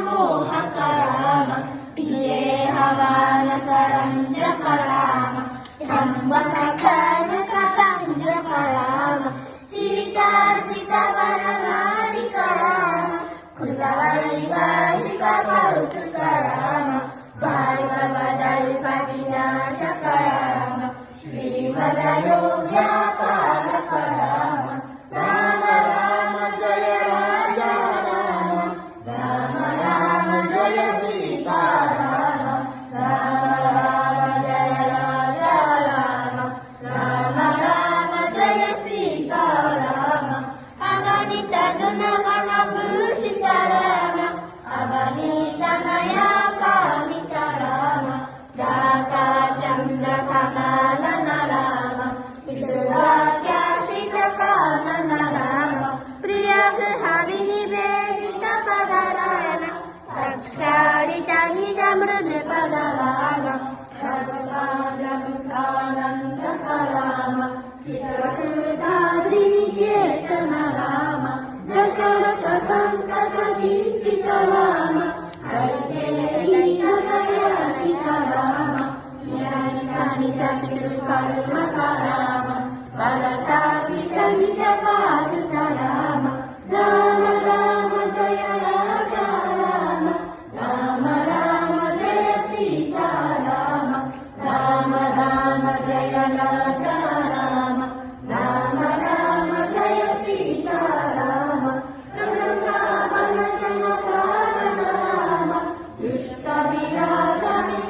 मोहक राम पिये हवानसरञ्जक राम त्र्यम्बकखड्गकपञ्जक राम सीतार्पितवरमालिक राम कृतवैवाहिक कौतुक राम भार्गवदलिपविनाशक राम श्रीमदयोग्यपालक राम राम राम जय राजा राम राम राम जय सीताराम राम राम जय राजा राम राम राम जय सीताराम अगणित गुणगणभूषित राम अगणित नया कामित राम दाता चन्द्र समानन राम पितृवाक्याश्रित कानन राम प्रिय गृहविनिवेदित पदरान रक्षादित निज मृद पदरान सर्वाजमुखानन्दक राम चित्रकूटाद्रिनिकेतन राम दशरथ सन्तत चिन्तित राम कैकेयीहृदयार्चित राम ज्ञानिधानि च पितृकर्मक राम भरतार्पित निज पादुक राम राम राम जय राजा राम राम राम जय सीताराम राम राम जय राम